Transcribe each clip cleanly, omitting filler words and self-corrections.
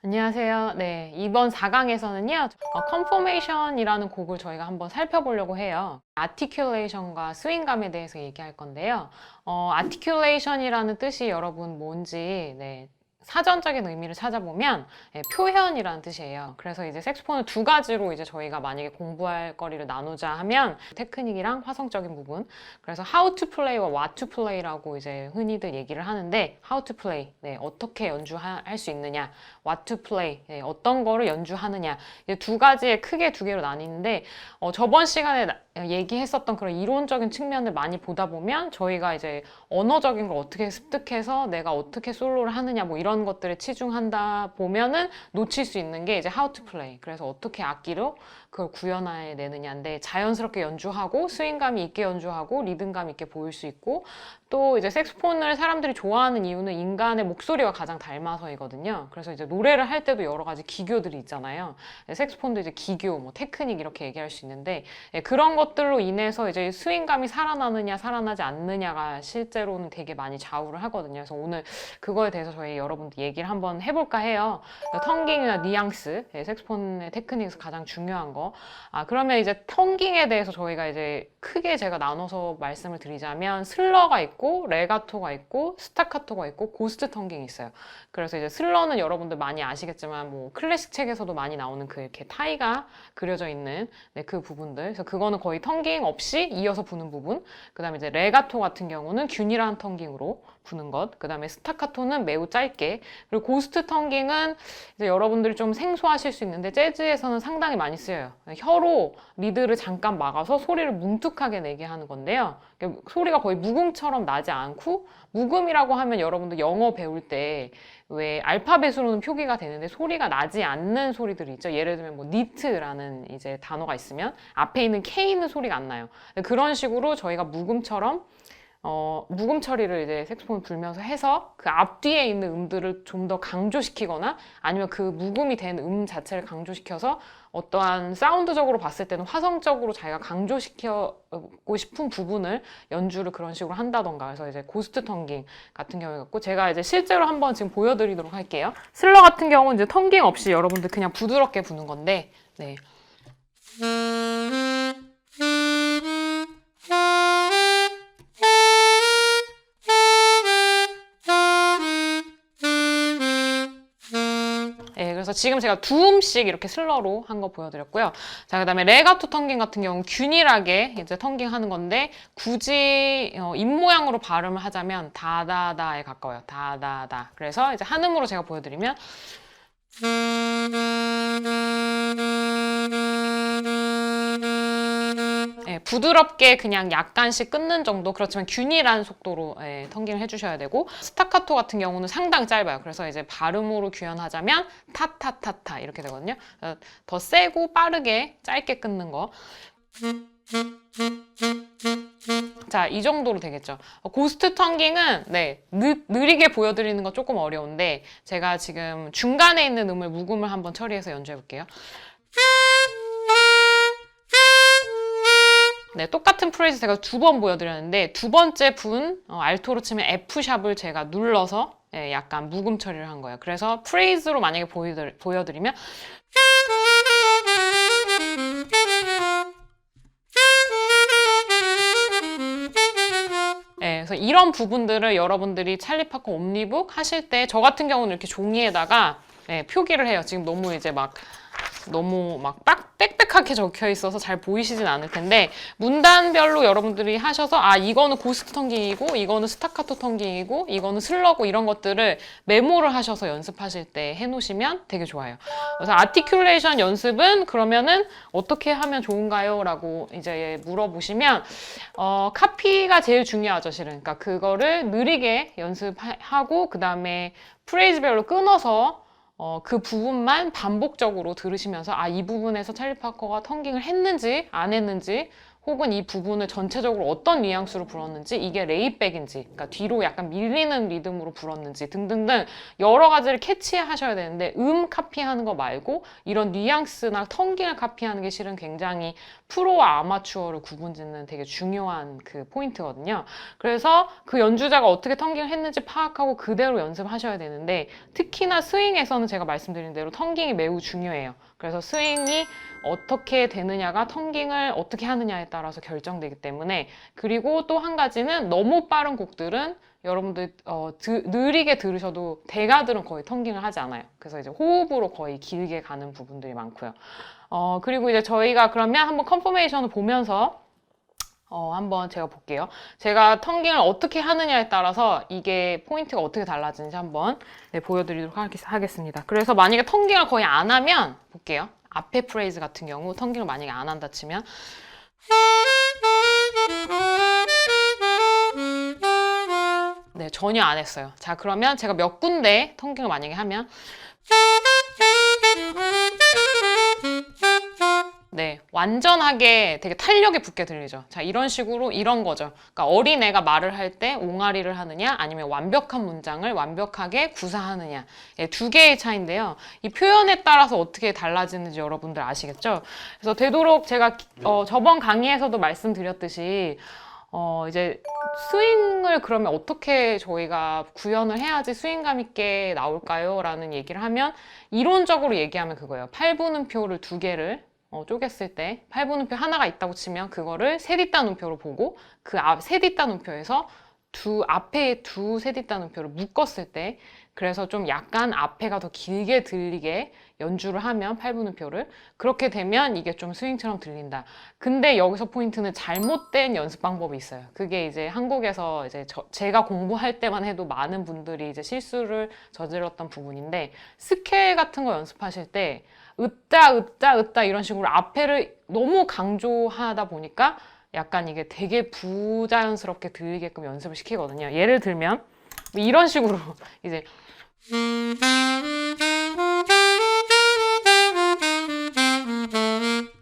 안녕하세요. 네, 이번 4강에서는요, Conformation이라는 곡을 저희가 한번 살펴보려고 해요. Articulation과 스윙감에 대해서 얘기할 건데요. Articulation이라는 뜻이 여러분 뭔지, 네, 사전적인 의미를 찾아보면 표현이라는 뜻이에요. 그래서 이제 색소폰을 두 가지로 이제 저희가 만약에 공부할 거리를 나누자 하면 테크닉이랑 화성적인 부분. 그래서 how to play와 what to play라고 이제 흔히들 얘기를 하는데 how to play, 네, 어떻게 연주할 수 있느냐, what to play, 네, 어떤 거를 연주하느냐. 이제 두 가지의 크게 두 개로 나뉘는데 저번 시간에 얘기했었던 그런 이론적인 측면을 많이 보다 보면 저희가 이제 언어적인 걸 어떻게 습득해서 내가 어떻게 솔로를 하느냐 뭐 이런 것들에 치중한다 보면은 놓칠 수 있는 게 이제 how to play. 그래서 어떻게 악기로 그걸 구현해 내느냐인데 자연스럽게 연주하고 스윙감이 있게 연주하고 리듬감 있게 보일 수 있고 또 이제 색소폰을 사람들이 좋아하는 이유는 인간의 목소리와 가장 닮아서이거든요. 그래서 이제 노래를 할 때도 여러 가지 기교들이 있잖아요. 색소폰도 이제 기교, 뭐 테크닉 이렇게 얘기할 수 있는데 그런 것들로 인해서 이제 스윙감이 살아나느냐 살아나지 않느냐가 실제로는 되게 많이 좌우를 하거든요. 그래서 오늘 그거에 대해서 저희 여러분들 얘기를 한번 해볼까 해요. 텅깅이나 뉘앙스, 색소폰의 테크닉에서 가장 중요한 거. 그러면 이제 텅깅에 대해서 저희가 이제 크게 제가 나눠서 말씀을 드리자면 슬러가 있고 레가토가 있고 스타카토가 있고 고스트 텅깅이 있어요. 그래서 이제 슬러는 여러분들 많이 아시겠지만 뭐 클래식 책에서도 많이 나오는 그 이렇게 타이가 그려져 있는 그 부분들. 그래서 그거는 거의 텅깅 없이 이어서 부는 부분. 그다음에 이제 레가토 같은 경우는 균일한 텅깅으로 부는 것. 그다음에 스타카토는 매우 짧게. 그리고 고스트 텅깅은 이제 여러분들이 좀 생소하실 수 있는데 재즈에서는 상당히 많이 쓰여요. 혀로 리드를 잠깐 막아서 소리를 뭉툭하게 내게 하는 건데요. 소리가 거의 묵음처럼 나지 않고 묵음이라고 하면 여러분들 영어 배울 때 왜 알파벳으로는 표기가 되는데 소리가 나지 않는 소리들이 있죠. 예를 들면 뭐 니트라는 이제 단어가 있으면 앞에 있는 K는 소리가 안 나요. 그런 식으로 저희가 묵음 처리를 이제 색소폰을 불면서 해서 그 앞뒤에 있는 음들을 좀 더 강조시키거나 아니면 그 묵음이 된 음 자체를 강조시켜서 어떠한 사운드적으로 봤을 때는 화성적으로 자기가 강조시키고 싶은 부분을 연주를 그런 식으로 한다던가. 그래서 이제 고스트 텅깅 같은 경우에 갖고 제가 이제 실제로 한번 지금 보여드리도록 할게요. 슬러 같은 경우는 이제 텅깅 없이 여러분들 그냥 부드럽게 부는 건데, 네. 그래서 지금 제가 두 음씩 이렇게 슬러로 한 거 보여드렸고요. 자, 그 다음에 레가토 텅깅 같은 경우는 균일하게 이제 텅깅 하는 건데 굳이 입 모양으로 발음을 하자면 다다다에 가까워요. 다다다. 그래서 이제 한 음으로 제가 보여드리면 부드럽게 그냥 약간씩 끊는 정도. 그렇지만 균일한 속도로 텅깅을 해주셔야 되고 스타카토 같은 경우는 상당히 짧아요. 그래서 이제 발음으로 규현하자면 타타타타 이렇게 되거든요. 더 세고 빠르게 짧게 끊는 거. 자, 이 정도로 되겠죠. 고스트 텅깅은 느리게 보여드리는 거 조금 어려운데 제가 지금 중간에 있는 음을 묵음을 한번 처리해서 연주해 볼게요. 네, 똑같은 프레이즈 제가 두 번 보여드렸는데 두 번째 분 알토로 치면 F샵을 제가 눌러서 약간 묵음 처리를 한 거예요. 그래서 프레이즈로 만약에 보여드리면 그래서 이런 부분들을 여러분들이 찰리 파커 옴니북 하실 때 저 같은 경우는 이렇게 종이에다가 표기를 해요. 지금 너무 막 빽빽하게 적혀 있어서 잘 보이시진 않을 텐데 문단별로 여러분들이 하셔서 이거는 고스트 텅깅이고 이거는 스타카토 텅깅이고 이거는 슬러고 이런 것들을 메모를 하셔서 연습하실 때 해놓으시면 되게 좋아요. 그래서 아티큘레이션 연습은 그러면은 어떻게 하면 좋은가요? 라고 이제 물어보시면 카피가 제일 중요하죠, 실은. 그러니까 그거를 느리게 연습하고 그 다음에 프레이즈별로 끊어서 그 부분만 반복적으로 들으시면서 이 부분에서 찰리 파커가 텅깅을 했는지 안 했는지 혹은 이 부분을 전체적으로 어떤 뉘앙스로 불었는지, 이게 레이백인지, 그러니까 뒤로 약간 밀리는 리듬으로 불었는지 등등등 여러 가지를 캐치하셔야 되는데, 카피하는 거 말고 이런 뉘앙스나 텅깅을 카피하는 게 실은 굉장히 프로와 아마추어를 구분짓는 되게 중요한 그 포인트거든요. 그래서 그 연주자가 어떻게 텅깅을 했는지 파악하고 그대로 연습하셔야 되는데, 특히나 스윙에서는 제가 말씀드린 대로 텅깅이 매우 중요해요. 그래서 스윙이 어떻게 되느냐가 텅깅을 어떻게 하느냐에 따라서 결정되기 때문에. 그리고 또 한 가지는 너무 빠른 곡들은 여러분들 느리게 들으셔도 대가들은 거의 텅깅을 하지 않아요. 그래서 이제 호흡으로 거의 길게 가는 부분들이 많고요. 그리고 이제 저희가 그러면 한번 컨포메이션을 보면서 한번 제가 볼게요. 제가 텅깅을 어떻게 하느냐에 따라서 이게 포인트가 어떻게 달라지는지 한번 보여드리도록 하겠습니다. 그래서 만약에 텅깅을 거의 안 하면 볼게요. 앞에 프레이즈 같은 경우 텅깅을 만약에 안 한다 치면 네, 전혀 안 했어요. 자, 그러면 제가 몇 군데 텅깅을 만약에 하면 네, 완전하게 되게 탄력이 붙게 들리죠. 자, 이런 식으로 이런 거죠. 그러니까 어린애가 말을 할 때 옹알이를 하느냐, 아니면 완벽한 문장을 완벽하게 구사하느냐. 예, 두 개의 차이인데요. 이 표현에 따라서 어떻게 달라지는지 여러분들 아시겠죠? 그래서 되도록 제가 저번 강의에서도 말씀드렸듯이 이제 스윙을 그러면 어떻게 저희가 구현을 해야지 스윙감 있게 나올까요? 라는 얘기를 하면, 이론적으로 얘기하면 그거예요. 8분음표를 두 개를 쪼갰을 때 8분음표 하나가 있다고 치면 그거를 세뒷단음표로 보고, 그 앞 세뒷단음표에서 앞에 두 세뒷단음표를 묶었을 때, 그래서 좀 약간 앞에가 더 길게 들리게 연주를 하면 8분음표를, 그렇게 되면 이게 좀 스윙처럼 들린다. 근데 여기서 포인트는 잘못된 연습 방법이 있어요. 그게 이제 한국에서 이제 제가 공부할 때만 해도 많은 분들이 이제 실수를 저질렀던 부분인데, 스케일 같은 거 연습하실 때 으따 이런 식으로 앞에를 너무 강조하다 보니까 약간 이게 되게 부자연스럽게 들리게끔 연습을 시키거든요. 예를 들면 이런 식으로 이제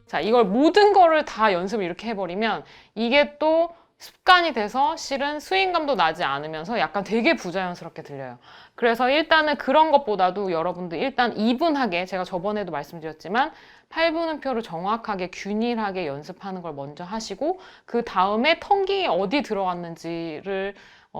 자, 이걸 모든 거를 다 연습을 이렇게 해버리면 이게 또 습관이 돼서 실은 스윙감도 나지 않으면서 약간 되게 부자연스럽게 들려요. 그래서 일단은 그런 것보다도 여러분들 일단 이분하게, 제가 저번에도 말씀드렸지만 8분음표를 정확하게 균일하게 연습하는 걸 먼저 하시고, 그 다음에 텅깅이 어디 들어갔는지를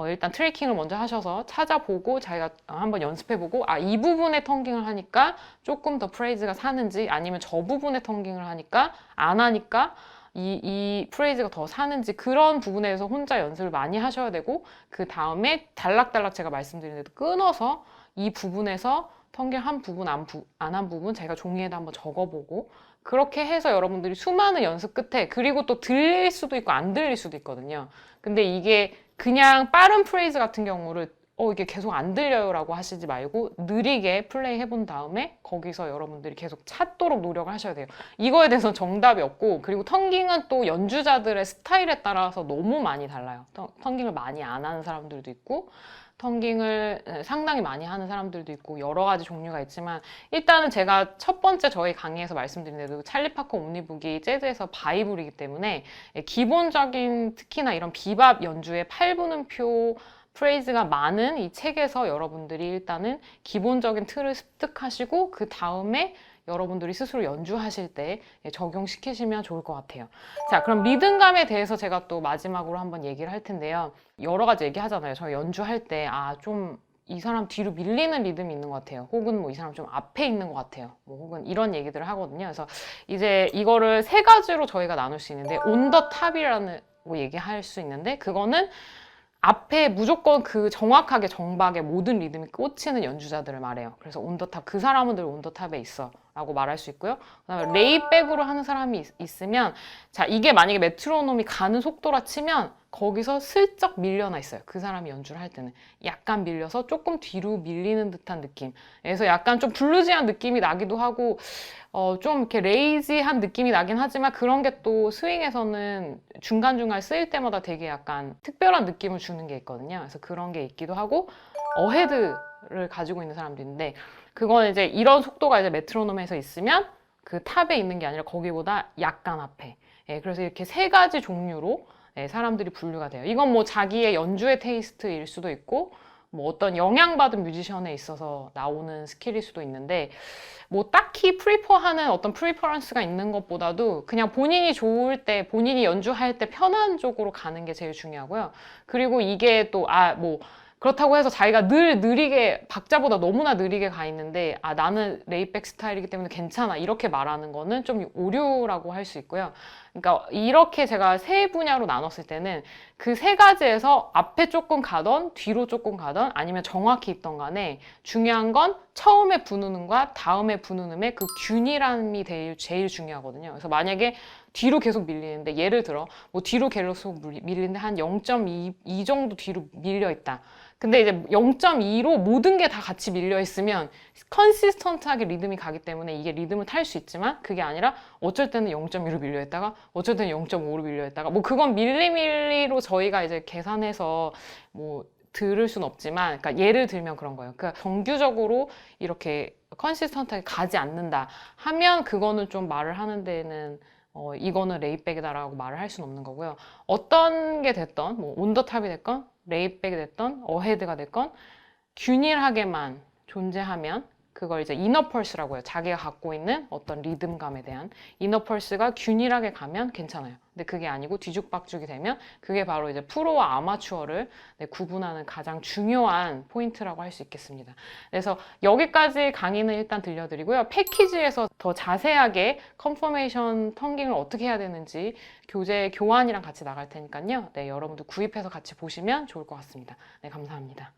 일단 트래킹을 먼저 하셔서 찾아보고 자기가 한번 연습해보고, 이 부분에 텅깅을 하니까 조금 더 프레이즈가 사는지, 아니면 저 부분에 텅깅을 하니까 안 하니까 이 프레이즈가 더 사는지, 그런 부분에 대해서 혼자 연습을 많이 하셔야 되고, 그 다음에 단락단락 제가 말씀드리는데도 끊어서 이 부분에서 텅깅 한 부분 안 한 부분 제가 종이에다 한번 적어보고, 그렇게 해서 여러분들이 수많은 연습 끝에, 그리고 또 들릴 수도 있고 안 들릴 수도 있거든요. 근데 이게 그냥 빠른 프레이즈 같은 경우를 이게 계속 안 들려요 라고 하시지 말고 느리게 플레이 해본 다음에 거기서 여러분들이 계속 찾도록 노력을 하셔야 돼요. 이거에 대해서는 정답이 없고, 그리고 텅깅은 또 연주자들의 스타일에 따라서 너무 많이 달라요. 텅깅을 많이 안 하는 사람들도 있고, 텅깅을 상당히 많이 하는 사람들도 있고, 여러 가지 종류가 있지만, 일단은 제가 첫 번째 저희 강의에서 말씀드린 대로 찰리 파커 옴니북이 재즈에서 바이블이기 때문에 기본적인, 특히나 이런 비밥 연주의 8분음표 프레이즈가 많은 이 책에서 여러분들이 일단은 기본적인 틀을 습득하시고, 그 다음에 여러분들이 스스로 연주하실 때 적용시키시면 좋을 것 같아요. 자, 그럼 리듬감에 대해서 제가 또 마지막으로 한번 얘기를 할 텐데요. 여러 가지 얘기하잖아요. 저 연주할 때 좀 이 사람 뒤로 밀리는 리듬이 있는 것 같아요. 혹은 뭐 이 사람 좀 앞에 있는 것 같아요. 혹은 이런 얘기들을 하거든요. 그래서 이제 이거를 세 가지로 저희가 나눌 수 있는데, 온 더 탑이라는 얘기할 수 있는데, 그거는 앞에 무조건 그 정확하게 정박에 모든 리듬이 꽂히는 연주자들을 말해요. 그래서 온더탑, 그 사람은 늘 온더탑에 있어 라고 말할 수 있고요. 그다음에 레이백으로 하는 사람이 있으면, 자, 이게 만약에 메트로놈이 가는 속도라 치면 거기서 슬쩍 밀려나 있어요. 그 사람이 연주를 할 때는 약간 밀려서 조금 뒤로 밀리는 듯한 느낌. 그래서 약간 좀 블루지한 느낌이 나기도 하고, 좀 이렇게 레이지한 느낌이 나긴 하지만, 그런 게 또 스윙에서는 중간중간 쓰일 때마다 되게 약간 특별한 느낌을 주는 게 있거든요. 그래서 그런 게 있기도 하고, 어헤드를 가지고 있는 사람도 있는데, 그건 이제 이런 속도가 이제 메트로놈에서 있으면 그 탑에 있는 게 아니라 거기보다 약간 앞에. 예, 그래서 이렇게 세 가지 종류로 예, 사람들이 분류가 돼요. 이건 뭐 자기의 연주의 테이스트일 수도 있고 뭐 어떤 영향받은 뮤지션에 있어서 나오는 스킬일 수도 있는데 뭐 딱히 프리퍼하는 어떤 프리퍼런스가 있는 것보다도 그냥 본인이 좋을 때 본인이 연주할 때 편한 쪽으로 가는 게 제일 중요하고요. 그리고 이게 또 뭐 그렇다고 해서 자기가 늘 느리게 박자보다 너무나 느리게 가 있는데 나는 레이백 스타일이기 때문에 괜찮아 이렇게 말하는 거는 좀 오류라고 할 수 있고요. 그러니까 이렇게 제가 세 분야로 나눴을 때는 그 세 가지에서 앞에 조금 가던 뒤로 조금 가던 아니면 정확히 있던 간에 중요한 건 처음에 부는 음과 다음에 부는 음의 그 균일함이 제일 중요하거든요. 그래서 만약에 뒤로 계속 밀리는데 예를 들어 뭐 뒤로 계속 밀리는데 한 0.2 정도 뒤로 밀려 있다. 근데 이제 0.2로 모든 게 다 같이 밀려 있으면 컨시스턴트하게 리듬이 가기 때문에 이게 리듬을 탈 수 있지만 그게 아니라 어쩔 때는 0.2로 밀려 있다가 어쩔 때는 0.5로 밀려 있다가 뭐 그건 밀리밀리로 저희가 이제 계산해서 뭐 들을 순 없지만 그러니까 예를 들면 그런 거예요. 그러니까 정규적으로 이렇게 컨시스턴트하게 가지 않는다 하면 그거는 좀 말을 하는 데는 이거는 레이백이다라고 말을 할 수는 없는 거고요. 어떤 게 됐던 뭐 온더탑이 됐건 레이백이 됐던 어헤드가 됐건 균일하게만 존재하면 그걸 이제 이너 펄스라고 해요. 자기가 갖고 있는 어떤 리듬감에 대한 이너 펄스가 균일하게 가면 괜찮아요. 근데 그게 아니고 뒤죽박죽이 되면 그게 바로 이제 프로와 아마추어를 구분하는 가장 중요한 포인트라고 할 수 있겠습니다. 그래서 여기까지 강의는 일단 들려드리고요. 패키지에서 더 자세하게 컨퍼메이션 턴깅을 어떻게 해야 되는지 교재 교환이랑 같이 나갈 테니까요. 네, 여러분들 구입해서 같이 보시면 좋을 것 같습니다. 네, 감사합니다.